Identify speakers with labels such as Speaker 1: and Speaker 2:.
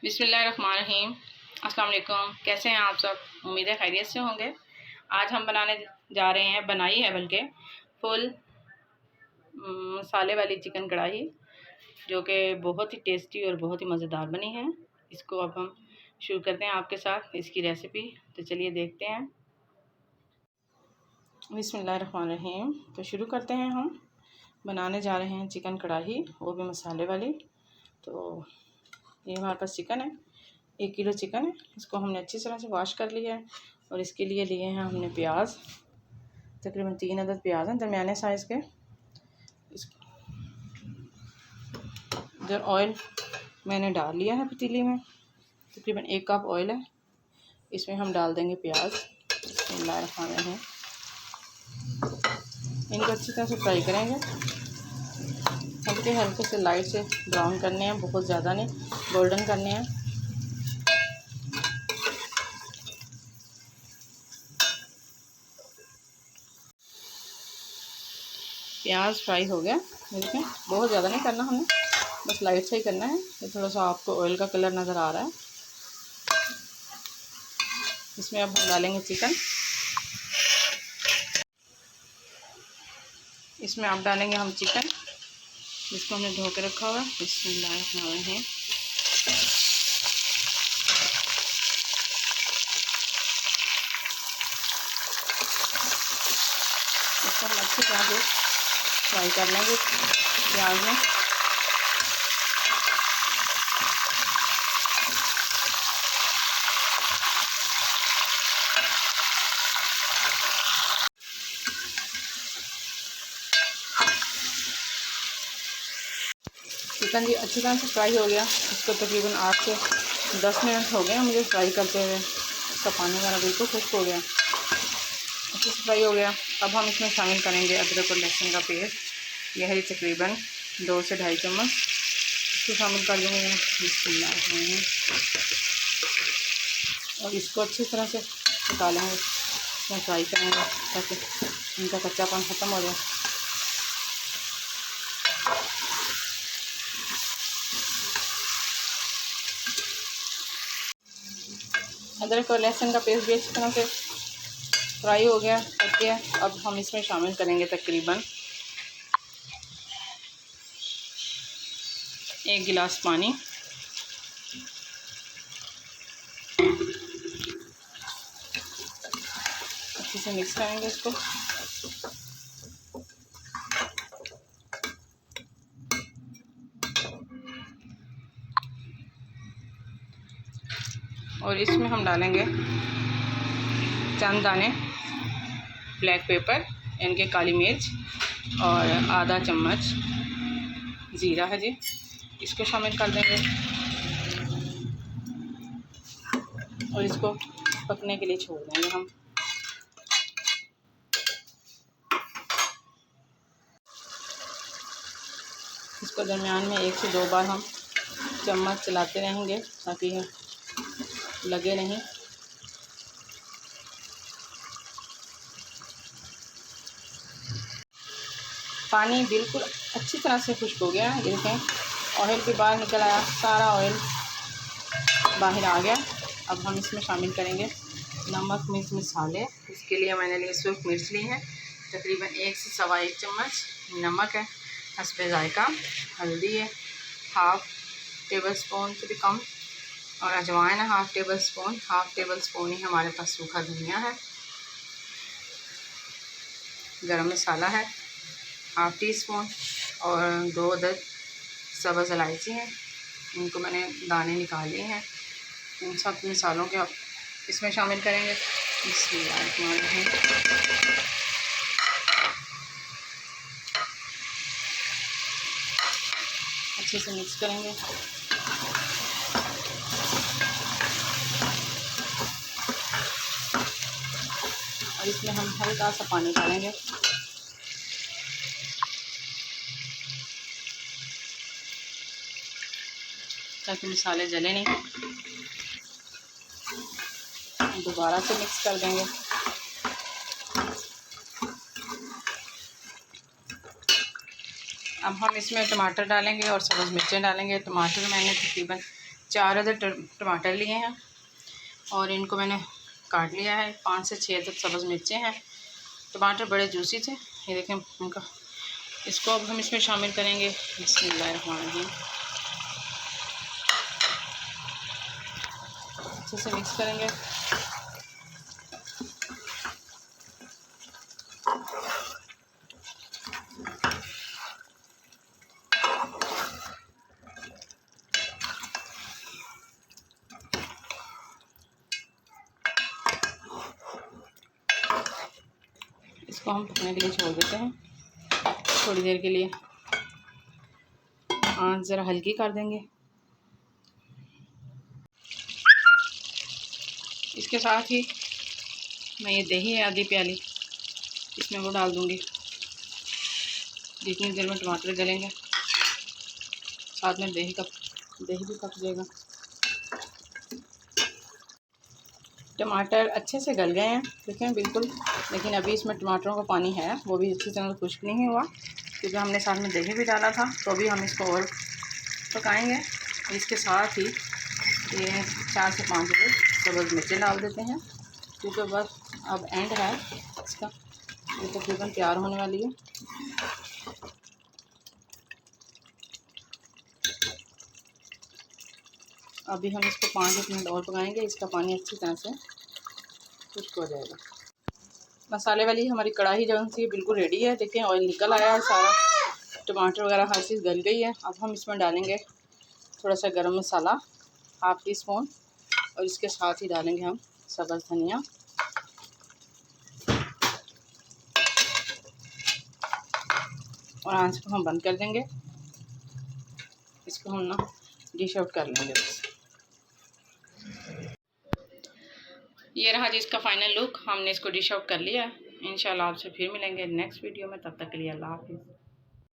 Speaker 1: बिस्मिल्लाहिर्रहमानिर्रहीम। अस्सलाम वालेकुम। कैसे हैं आप सब? उम्मीद है खैरियत से होंगे। आज हम बनाने जा रहे हैं, बनाई है बल्कि फुल मसाले वाली चिकन कढ़ाई, जो कि बहुत ही टेस्टी और बहुत ही मज़ेदार बनी है। इसको अब हम शुरू करते हैं आपके साथ इसकी रेसिपी। तो चलिए देखते हैं। बिस्मिल्लाहिर्रहमानिर्रहीम। तो शुरू करते हैं। हम बनाने जा रहे हैं चिकन कढ़ाई, वो भी मसाले वाली। तो ये हमारे पास चिकन है, 1 किलो चिकन है। इसको हमने अच्छी तरह से वॉश कर लिया है और इसके लिए लिए हैं हमने प्याज, तकरीबन 3 अदद प्याज हैं दरमियाने साइज़ के। इधर ऑयल मैंने डाल लिया है पतीली में, तकरीबन 1 कप ऑयल है। इसमें हम डाल देंगे प्याज। बिस्मिल्लाहिर्रहमानिर्रहीम। इनको अच्छी तरह से फ्राई करेंगे, हल्के हल्के से लाइट से ब्राउन करने हैं, बहुत ज़्यादा नहीं, गोल्डन करने हैं। प्याज फ्राई हो गया, देखें, बहुत ज़्यादा नहीं करना हमें, बस लाइट से ही करना है। ये थोड़ा सा आपको ऑयल का कलर नज़र आ रहा है। इसमें अब हम डालेंगे चिकन। इसमें अब डालेंगे हम चिकन, जिसको हमने धो के रखा हुआ है। बिस्मिल्लाहिर्रहमानिर्रहीम। इसको हम अच्छी तरह से फ्राई कर लेंगे प्याज में। चिकन भी अच्छी तरह से फ्राई हो गया। इसको तकरीबन 8 से 10 मिनट हो गए मुझे फ्राई करते हुए। इसका पानी वगैरह बिल्कुल खुश्क हो गया, अच्छे से फ्राई हो गया। अब हम इसमें शामिल करेंगे अदरक और लहसुन का पेस्ट। यह है तकरीबन 2 से 2.5 चम्मच। इसको शामिल कर दूँगी मैं। बिस्मिल्लाह। और इसको अच्छी तरह से पका लेंगे, इसमें फ्राई करेंगे ताकि इनका कच्चापन ख़त्म हो जाए। अदरक और लहसुन का पेस्ट भी अच्छी तरह से फ्राई हो गया, पक गया। अब हम इसमें शामिल करेंगे तकरीबन 1 गिलास पानी। अच्छे से मिक्स करेंगे इसको। और इसमें हम डालेंगे चंद दाने ब्लैक पेपर, इनके काली मिर्च, और आधा चम्मच ज़ीरा है जी, इसको शामिल कर देंगे। और इसको पकने के लिए छोड़ देंगे हम। इसको दरमियान में 1 से 2 बार हम चम्मच चलाते रहेंगे ताकि लगे नहीं। पानी बिल्कुल अच्छी तरह से खुश्क हो गया। ये देखें, ऑयल भी बाहर निकल आया, सारा ऑयल बाहर आ गया। अब हम इसमें शामिल करेंगे नमक, मिर्च, मसाले। इसके लिए मैंने लिए सूख मिर्च ली है, तकरीबन 1 से 1.25 चम्मच। नमक है हस्बे ज़ायका। हल्दी है 1/2 टेबल स्पून से भी कम। और अजवाइन है 1/2 टेबल स्पून। 1/2 टेबल स्पून ही हमारे पास सूखा धनिया है। गरम मसाला है 1/2 टीस्पून। और 2 अदद सब्ज़ इलायची हैं, इनको मैंने दाने निकाले हैं। इन सब मसालों के इसमें शामिल करेंगे। बिस्मिल्लाहिर्रहमानिर्रहीम। अच्छे से मिक्स करेंगे। और इसमें हम हल्का सा पानी डालेंगे ताकि मसाले जले नहीं। दोबारा से मिक्स कर देंगे। अब हम इसमें टमाटर डालेंगे और सब्ज़ मिर्चें डालेंगे। टमाटर मैंने तकरीबन 4 अदर टमाटर लिए हैं और इनको मैंने काट लिया है। 5 से 6 अदर सब्ज़ मिर्चें हैं। टमाटर बड़े जूसी थे, ये देखें उनका। इसको अब हम इसमें शामिल करेंगे। बिस्मिल्लाहिर्रहमानिर्रहीम। अच्छे से मिक्स करेंगे। इसको हम पकने के लिए छोड़ देते हैं थोड़ी देर के लिए। आँच ज़रा हल्की कर देंगे। इसके साथ ही मैं ये दही है आधी प्याली, इसमें वो डाल दूँगी। जितनी देर में टमाटर गलेंगे साथ में दही भी पक जाएगा। टमाटर अच्छे से गल गए हैं, देखें बिल्कुल। लेकिन अभी इसमें टमाटरों का पानी है, वो भी अच्छी तरह खुश्क नहीं हुआ, क्योंकि हमने साथ में दही भी डाला था। तो अभी हम इसको और पकाएंगे। इसके साथ ही ये 4 से 5 सब्ज़ मिर्चें डाल देते हैं, क्योंकि बस अब एंड है इसका। ये तकरीबन तैयार होने वाली है। अभी हम इसको 5 मिनट और पकाएंगे। इसका पानी अच्छी तरह से खुश्क हो जाएगा। मसाले वाली हमारी कढ़ाई जो सी बिल्कुल रेडी है। देखें ऑयल निकल आया है सारा, टमाटर वगैरह हर चीज़ गल गई है। अब हम इसमें डालेंगे थोड़ा सा गरम मसाला, हाफ़ टी स्पून, और इसके साथ ही डालेंगे हम सब्ज़ धनिया। और आंच को हम बंद कर देंगे। इसको हम ना डिश आउट कर लेंगे बस। ये रहा जी इसका फाइनल लुक। हमने इसको डिश आउट कर लिया है। इंशाल्लाह आपसे फिर मिलेंगे नेक्स्ट वीडियो में। तब तक के लिए अल्लाह हाफ़िज़।